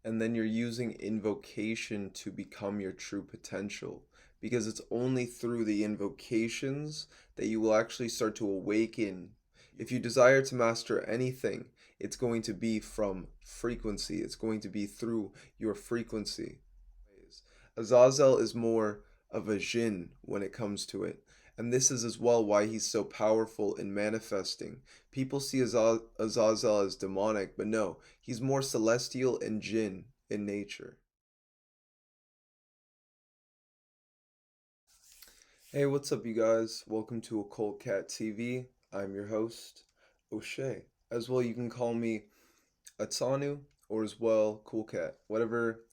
and then you're using invocation to become your true potential, because it's only through the invocations that you will actually start to awaken. If you desire to master anything, it's going to be from frequency. It's going to be through your frequency. Azazel is more of a jinn when it comes to it. And this is as well why he's so powerful in manifesting. People see Azazel as demonic, but no, he's more celestial and jinn in nature. Hey, what's up, you guys? Welcome to Occult Cat TV. I'm your host, O'Shea. As well, you can call me Atanu, or as well Cool Cat. Whatever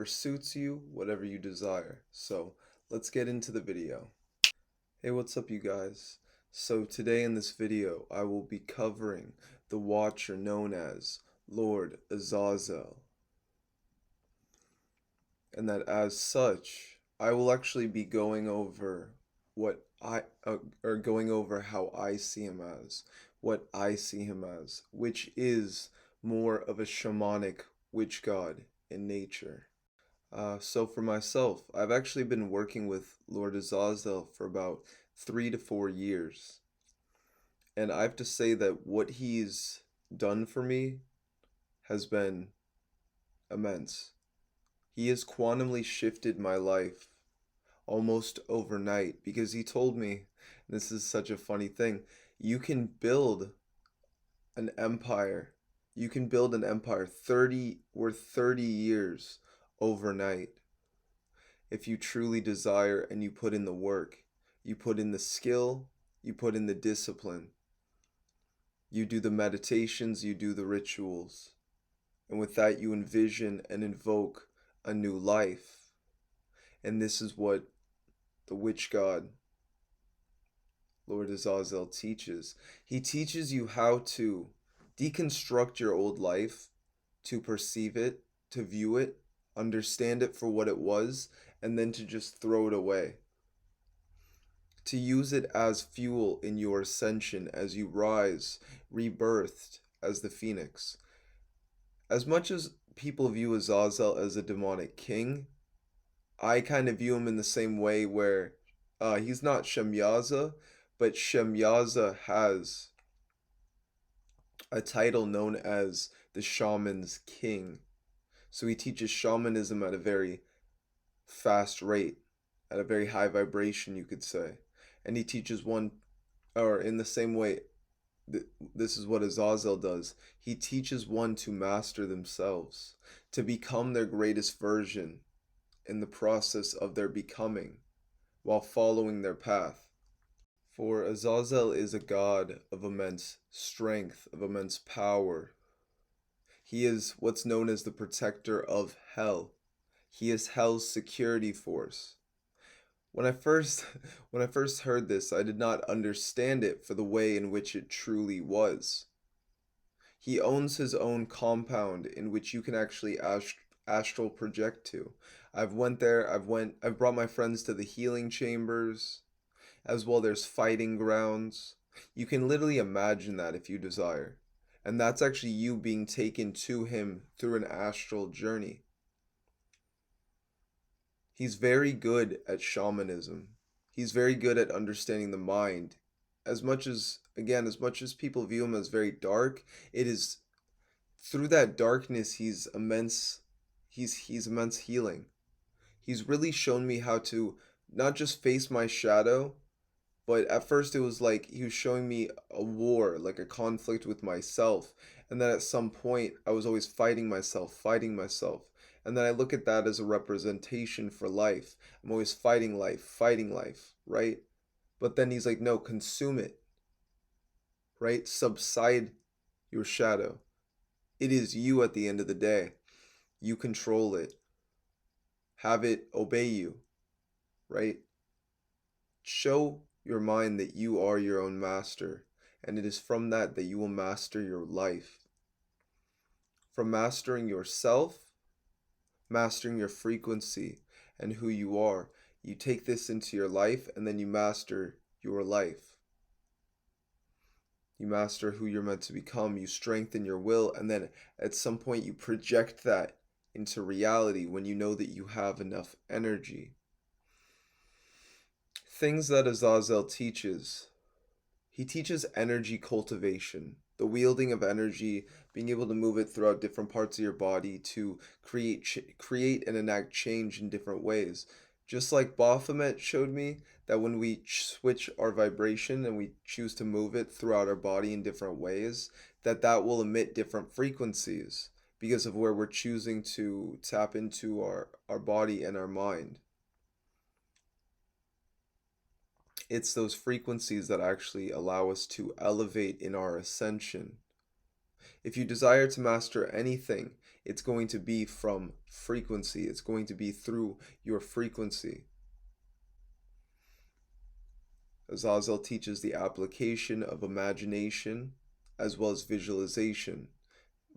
suits you, whatever you desire. So let's get into the video. Hey, what's up, you guys? So today in this video I will be covering the Watcher known as Lord Azazel, and that as such I will actually be going over going over how I see him as, what I see him as, which is more of a shamanic witch god in nature. So for myself, I've actually been working with Lord Azazel for about 3 to 4 years. And I have to say that what he's done for me has been immense. He has quantumly shifted my life almost overnight, because he told me, this is such a funny thing, you can build an empire. You can build an empire 30 years overnight if you truly desire and you put in the work. You put in the skill, you put in the discipline. You do the meditations, you do the rituals. And with that you envision and invoke a new life. And this is what the witch god Lord Azazel teaches. He teaches you how to deconstruct your old life, to perceive it, to view it, understand it for what it was, and then to just throw it away. To use it as fuel in your ascension as you rise, rebirthed as the phoenix. As much as people view Azazel as a demonic king, I kind of view him in the same way where he's not Shemyaza, but Shemyaza has a title known as the Shaman's King. So he teaches shamanism at a very fast rate, at a very high vibration, you could say. And he teaches one, or in the same way, this is what Azazel does. He teaches one to master themselves, to become their greatest version in the process of their becoming, while following their path. For Azazel is a god of immense strength, of immense power. He is what's known as the protector of hell. He is hell's security force. When I first heard this, I did not understand it for the way in which it truly was. He owns his own compound in which you can actually astral project to. I've went there, I've brought my friends to the healing chambers. As well, there's fighting grounds. You can literally imagine that if you desire. And that's actually you being taken to him through an astral journey. He's very good at shamanism. He's very good at understanding the mind. As much as people view him as very dark, it is through that darkness he's immense healing. He's really shown me how to not just face my shadow, but at first it was like he was showing me a war, like a conflict with myself. And then at some point I was always fighting myself. And then I look at that as a representation for life. I'm always fighting life, right? But then he's like, no, consume it, right? Subside your shadow. It is you at the end of the day. You control it. Have it obey you, right? Show your mind that you are your own master, and it is from that that you will master your life. From mastering yourself, mastering your frequency and who you are, you take this into your life, and then you master your life. You master who you're meant to become, you strengthen your will, and then at some point you project that into reality when you know that you have enough energy. Things that Azazel teaches. He teaches energy cultivation, the wielding of energy, being able to move it throughout different parts of your body to create and enact change in different ways. Just like Baphomet showed me that when we switch our vibration and we choose to move it throughout our body in different ways, that will emit different frequencies because of where we're choosing to tap into our body and our mind. It's those frequencies that actually allow us to elevate in our ascension. If you desire to master anything, it's going to be from frequency. It's going to be through your frequency. Azazel teaches the application of imagination as well as visualization.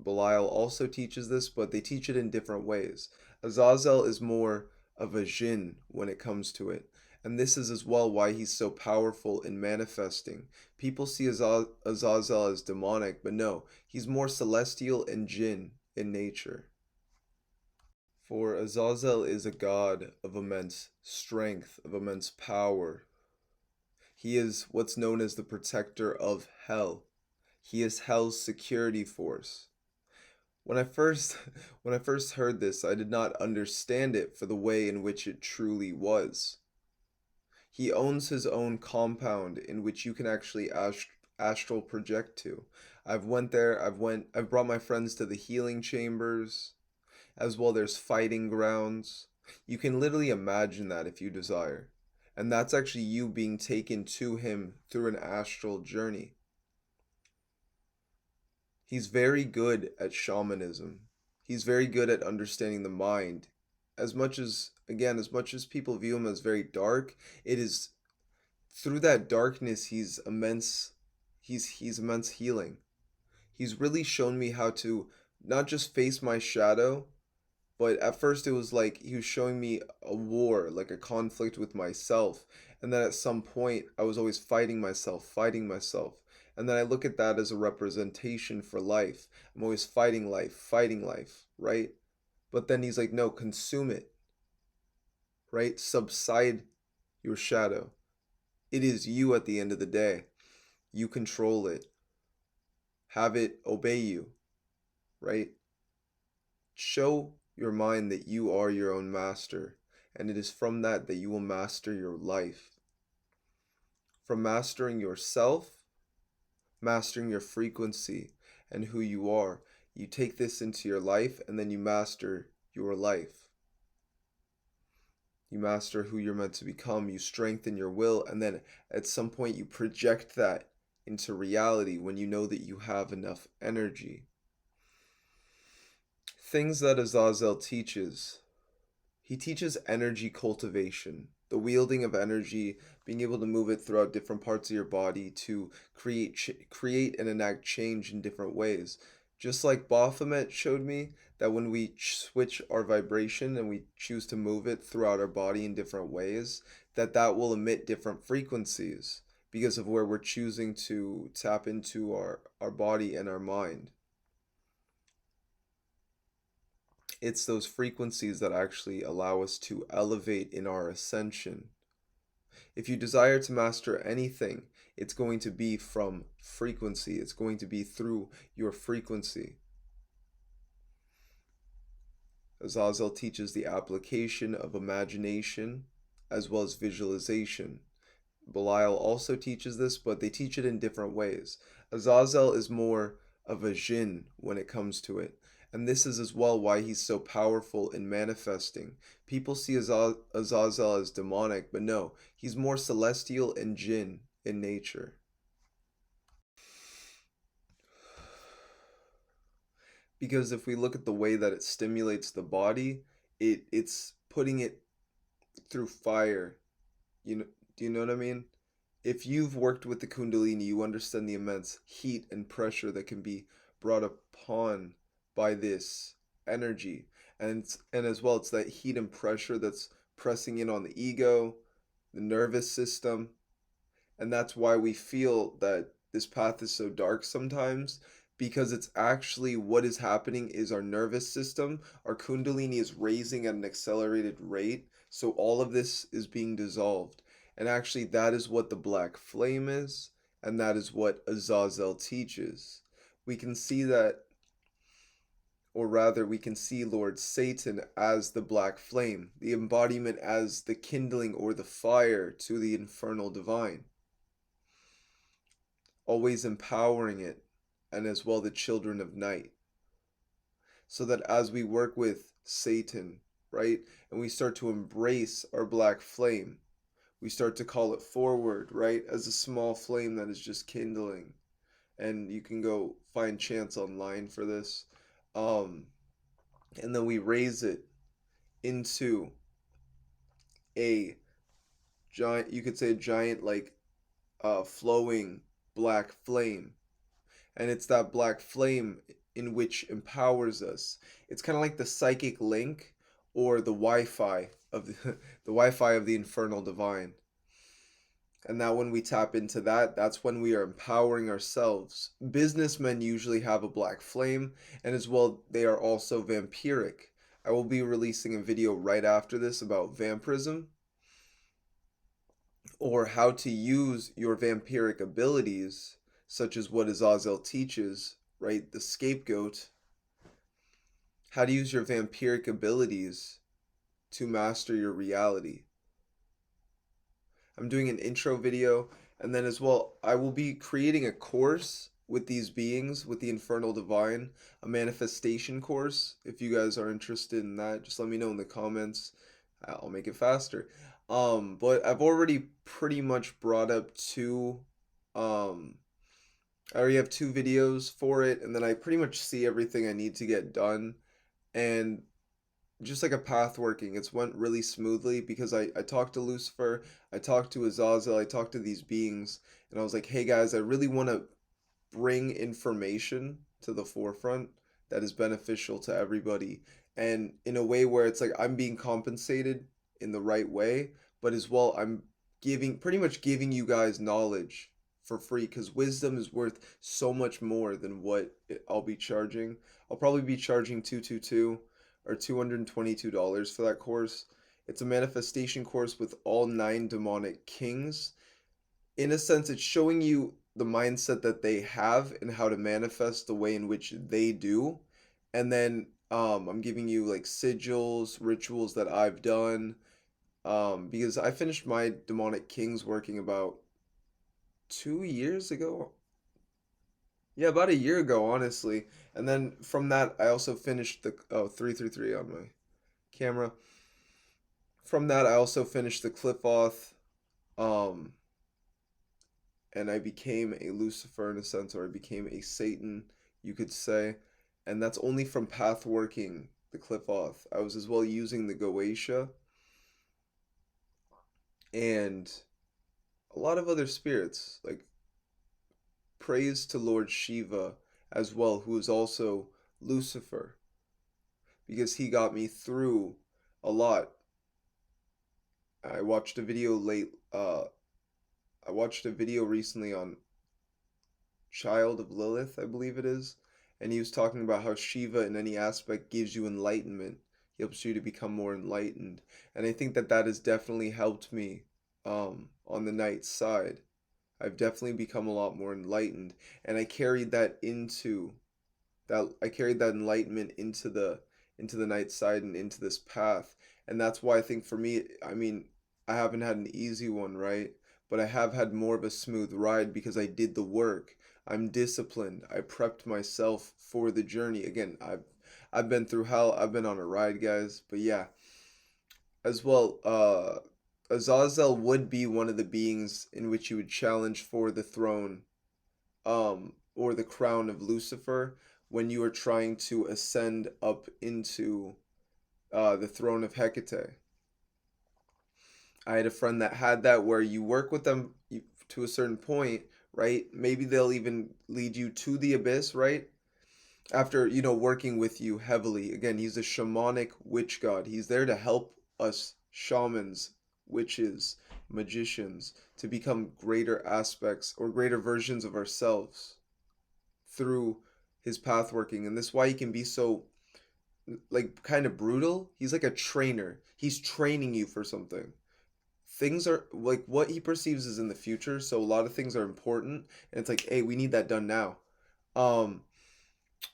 Belial also teaches this, but they teach it in different ways. Azazel is more of a jinn when it comes to it. And this is as well why he's so powerful in manifesting. People see Azazel as demonic, but no, he's more celestial and jinn in nature. For Azazel is a god of immense strength, of immense power. He is what's known as the protector of hell. He is hell's security force. When I first when I first heard this, I did not understand it for the way in which it truly was. He owns his own compound in which you can actually astral project to. I've went there, I've brought my friends to the healing chambers, as well there's fighting grounds. You can literally imagine that if you desire. And that's actually you being taken to him through an astral journey. He's very good at shamanism. He's very good at understanding the mind. As much as, again, as much as people view him as very dark, it is through that darkness he's immense healing. He's really shown me how to not just face my shadow, but at first it was like he was showing me a war, like a conflict with myself. And then at some point I was always fighting myself, fighting myself. And then I look at that as a representation for life. I'm always fighting life, right? But then he's like, no, consume it, right? Subside your shadow. It is you at the end of the day. You control it. Have it obey you, right? Show your mind that you are your own master, and it is from that that you will master your life. From mastering yourself, mastering your frequency and who you are, you take this into your life and then you master your life. You master who you're meant to become, you strengthen your will, and then at some point you project that into reality when you know that you have enough energy. Things that Azazel teaches. He teaches energy cultivation, the wielding of energy, being able to move it throughout different parts of your body to create and enact change in different ways. Just like Baphomet showed me that when we switch our vibration and we choose to move it throughout our body in different ways, that will emit different frequencies because of where we're choosing to tap into our body and our mind. It's those frequencies that actually allow us to elevate in our ascension. If you desire to master anything, it's going to be from frequency. It's going to be through your frequency. Azazel teaches the application of imagination as well as visualization. Belial also teaches this, but they teach it in different ways. Azazel is more of a jinn when it comes to it. And this is as well why he's so powerful in manifesting. People see Azazel as demonic, but no, he's more celestial and jinn in nature. Because if we look at the way that it stimulates the body, it's putting it through fire. Do you know what I mean? If you've worked with the Kundalini, you understand the immense heat and pressure that can be brought upon by this energy. And as well, it's that heat and pressure that's pressing in on the ego, the nervous system. And that's why we feel that this path is so dark sometimes, because it's actually what is happening is our nervous system, our kundalini is raising at an accelerated rate. So all of this is being dissolved. And actually, that is what the black flame is, and that is what Azazel teaches. We can see that, or rather, we can see Lord Satan as the black flame, the embodiment as the kindling or the fire to the infernal divine, always empowering it, and as well the children of night. So that as we work with Satan, right, and we start to embrace our black flame, we start to call it forward, right, as a small flame that is just kindling. And you can go find chants online for this. And then we raise it into a giant, you could say a giant, like, flowing black flame. And it's that black flame in which empowers us. It's kind of like the psychic link or the Wi-Fi of the Wi-Fi of the infernal divine. And now when we tap into that, that's when we are empowering ourselves. Businessmen usually have a black flame, and as well, they are also vampiric. I will be releasing a video right after this about vampism, or how to use your vampiric abilities, such as what Azazel teaches, right? The scapegoat. How to use your vampiric abilities to master your reality. I'm doing an intro video, and then as well, I will be creating a course with these beings, with the Infernal Divine, a manifestation course. If you guys are interested in that, just let me know in the comments. I'll make it faster. But I've already pretty much brought up I already have 2 videos for it, and then I pretty much see everything I need to get done. And just like a path working, it's went really smoothly because I talked to Lucifer, I talked to Azazel, I talked to these beings, and I was like, hey guys, I really want to bring information to the forefront that is beneficial to everybody, and in a way where it's like I'm being compensated in the right way, but as well I'm pretty much giving you guys knowledge for free, because wisdom is worth so much more than what I'll be charging. I'll probably be charging 222 or $222 for that course. It's a manifestation course with all 9 demonic kings. In a sense, it's showing you the mindset that they have and how to manifest the way in which they do. And then I'm giving you like sigils, rituals that I've done. Because I finished my demonic kings working about 2 years ago. Yeah, about a year ago, honestly. And then from that, I also finished the 333 on my camera. From that, I also finished the qliphoth, um, and I became a Lucifer in a sense, or I became a Satan, you could say. And that's only from pathworking the qliphoth. I was as well using the Goetia and a lot of other spirits, like praise to Lord Shiva as well, who is also Lucifer, because he got me through a lot. I watched a video I watched a video recently on Child of Lilith, I believe it is, and he was talking about how Shiva in any aspect gives you enlightenment. He helps you to become more enlightened. And I think that that has definitely helped me on the night side. I've definitely become a lot more enlightened, and I carried that enlightenment into the night side and into this path. And that's why I think for me, I mean, I haven't had an easy one, right? But I have had more of a smooth ride because I did the work. I'm disciplined. I prepped myself for the journey. Again, I've been through hell. I've been on a ride, guys. But yeah, as well, Azazel would be one of the beings in which you would challenge for the throne, or the crown of Lucifer, when you are trying to ascend up into the throne of Hecate. I had a friend that had that, where you work with them to a certain point, right? Maybe they'll even lead you to the abyss, right? After, working with you heavily. Again, he's a shamanic witch god. He's there to help us shamans, witches, magicians, to become greater aspects or greater versions of ourselves through his path working, and this is why he can be so like kind of brutal. He's like a trainer. He's training you for something. Things are like what he perceives is in the future, so a lot of things are important, and it's like, hey, we need that done now. Um,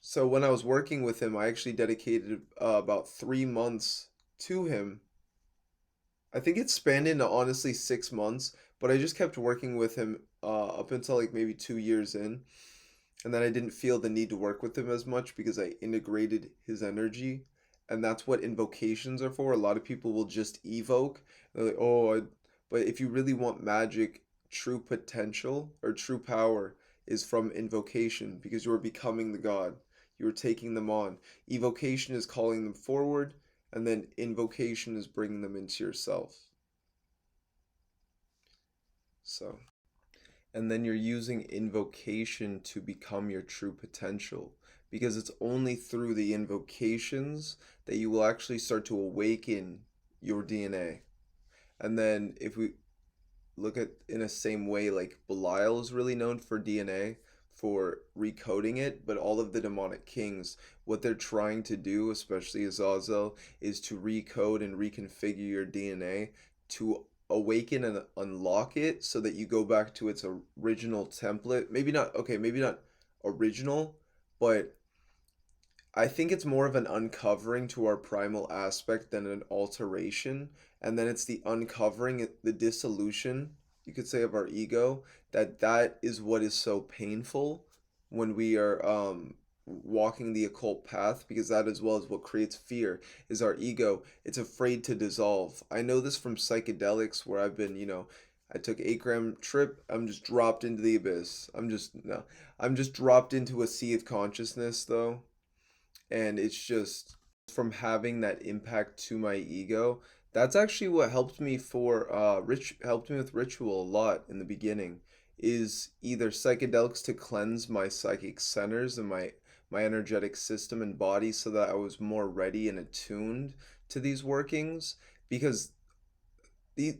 so when I was working with him, I actually dedicated about 3 months to him. I think it spanned into honestly 6 months, but I just kept working with him up until like maybe 2 years in, and then I didn't feel the need to work with him as much because I integrated his energy, and that's what invocations are for. A lot of people will just evoke. They're like, but if you really want magic, true potential or true power is from invocation because you are becoming the god. You are taking them on. Evocation is calling them forward, and then invocation is bringing them into yourself. So. And then you're using invocation to become your true potential because it's only through the invocations that you will actually start to awaken your DNA. And then if we look at in a same way, like Belial is really known for DNA, for recoding it, but all of the demonic kings, what they're trying to do, especially Azazel, is to recode and reconfigure your DNA to awaken and unlock it so that you go back to its original template. Maybe not original, but I think it's more of an uncovering to our primal aspect than an alteration. And then it's the uncovering, the dissolution, you could say, of our ego. That is what is so painful when we are walking the occult path, because that as well as what creates fear is our ego. It's afraid to dissolve. I know this from psychedelics where I've been, I took 8 gram trip. I'm just dropped into the abyss. I'm just dropped into a sea of consciousness though, and it's just from having that impact to my ego. That's actually what helped me for helped me with ritual a lot in the beginning, is either psychedelics to cleanse my psychic centers and my energetic system and body so that I was more ready and attuned to these workings, because the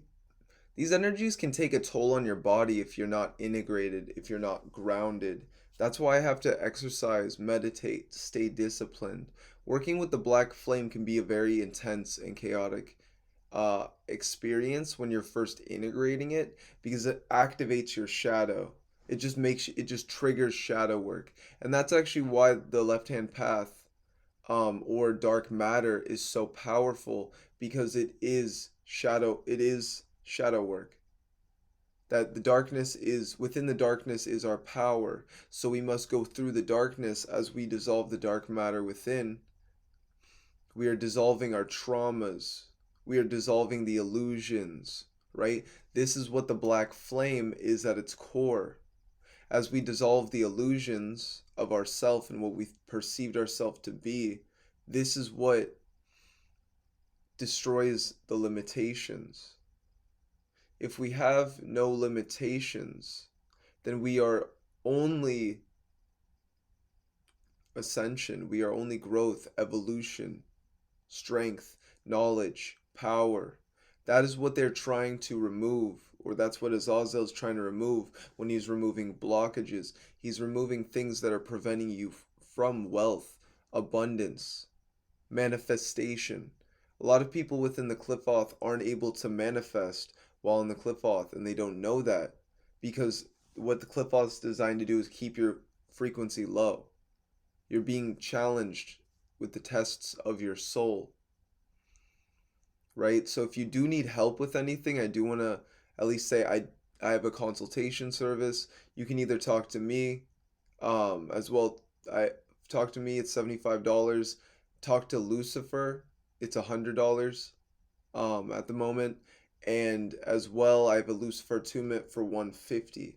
these energies can take a toll on your body if you're not integrated, if you're not grounded. That's why I have to exercise, meditate, stay disciplined. Working with the black flame can be a very intense and chaotic experience when you're first integrating it because it activates your shadow. It just triggers shadow work. And that's actually why the left hand path or dark matter is so powerful, because it is shadow work. That the darkness is within the darkness is our power. So we must go through the darkness as we dissolve the dark matter within. We are dissolving our traumas. We are dissolving the illusions, right? This is what the black flame is at its core. As we dissolve the illusions of ourself and what we perceived ourselves to be, this is what destroys the limitations. If we have no limitations, then we are only ascension, we are only growth, evolution, strength, knowledge, power. That is what they're trying to remove, or that's what Azazel is trying to remove when he's removing blockages. He's removing things that are preventing you from wealth, abundance, manifestation. A lot of people within the qliphoth aren't able to manifest while in the qliphoth, and they don't know that because what the qliphoth is designed to do is keep your frequency low. You're being challenged with the tests of your soul, right? So if you do need help with anything, I do want to at least say I have a consultation service. You can either talk to me as well. I talk to me, it's $75. Talk to Lucifer, it's $100 at the moment. And as well, I have a Lucifer attunement for $150.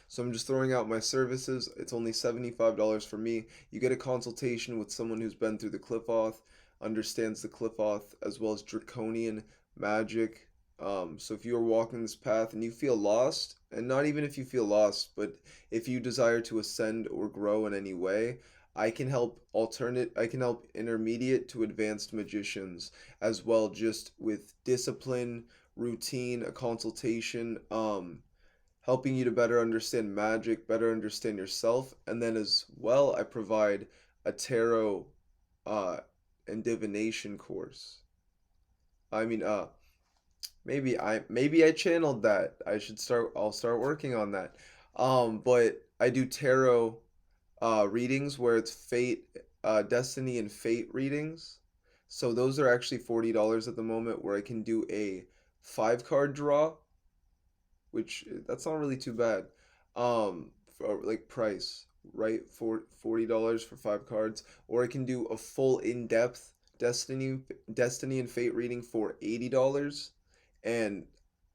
So I'm just throwing out my services. It's only $75 for me. You get a consultation with someone who's been through the qliphoth, understands the qliphoth, as well as draconian magic. So if you are walking this path and you feel lost, and not even if you feel lost, but if you desire to ascend or grow in any way, I can help intermediate to advanced magicians as well, just with discipline, routine, a consultation, helping you to better understand magic, better understand yourself, and then as well I provide a tarot uh and divination course. I mean, maybe I channeled that. I'll start working on that. But I do tarot readings where it's fate, destiny and fate readings. So those are actually $40 at the moment, where I can do a 5 card draw, which that's not really too bad. For like price, right? For $40 for 5 cards, or I can do a full in-depth destiny and fate reading for $80, and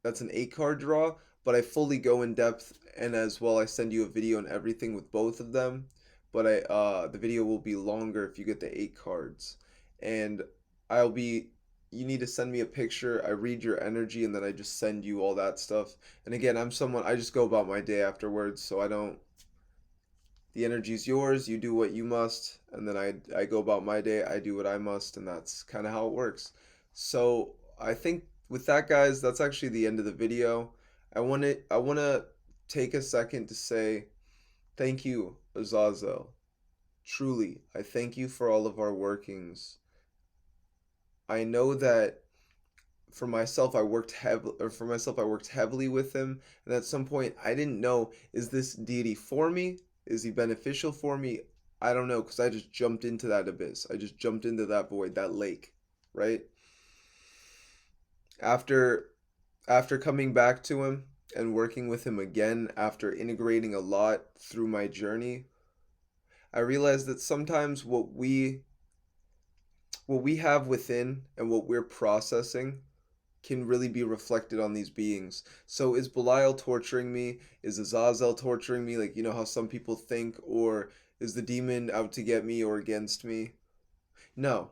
that's an 8 card draw. But I fully go in depth, and as well I send you a video and everything with both of them. But the video will be longer if you get the 8 cards, and I'll be you need to send me a picture. I read your energy, and then I just send you all that stuff. And again, I just go about my day afterwards, so I don't, the energy's yours, you do what you must, and then I go about my day, I do what I must, and that's kind of how it works. So I think with that, guys, that's actually the end of the video. I want to take a second to say thank you, Azazel. Truly, I thank you for all of our workings. I know that for myself I worked heavily with him, and at some point I didn't know, is this deity for me, is he beneficial for me? I don't know, because I just jumped into that abyss, I just jumped into that void, that lake, right? After after coming back to him and working with him again, after integrating a lot through my journey, I realized that sometimes what we have within and what we're processing can really be reflected on these beings. So is Belial torturing me? Is Azazel torturing me? Like, you know how some people think? Or is the demon out to get me or against me? No.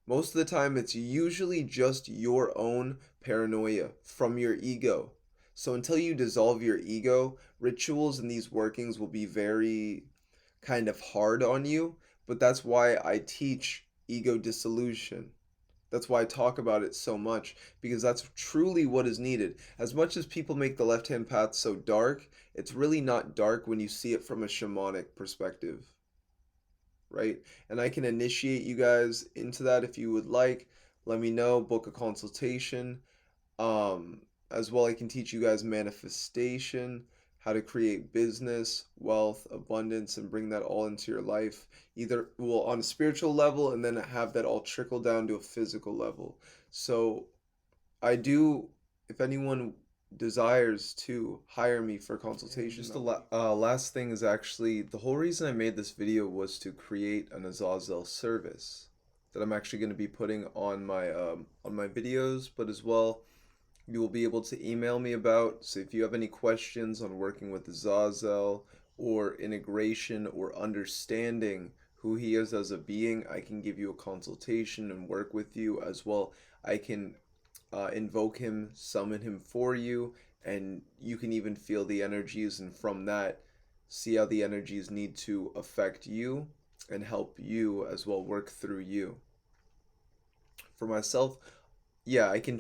Most of the time, it's usually just your own paranoia from your ego. So until you dissolve your ego, rituals and these workings will be very kind of hard on you. But that's why I teach ego dissolution. That's why I talk about it so much, because that's truly what is needed. As much as people make the left hand path so dark, it's really not dark when you see it from a shamanic perspective, right? And I can initiate you guys into that if you would like. Let me know, book a consultation. Um, as well, I can teach you guys manifestation, how to create business, wealth, abundance, and bring that all into your life, either well on a spiritual level, and then have that all trickle down to a physical level. So I do, if anyone desires to hire me for consultation. Just the last thing is, actually the whole reason I made this video was to create an Azazel service that I'm actually going to be putting on my videos, but as well you will be able to email me about. So if you have any questions on working with Azazel, or integration, or understanding who he is as a being, I can give you a consultation and work with you. As well, I can invoke him, summon him for you, and you can even feel the energies, and from that, see how the energies need to affect you and help you as well work through you. For myself, yeah, I can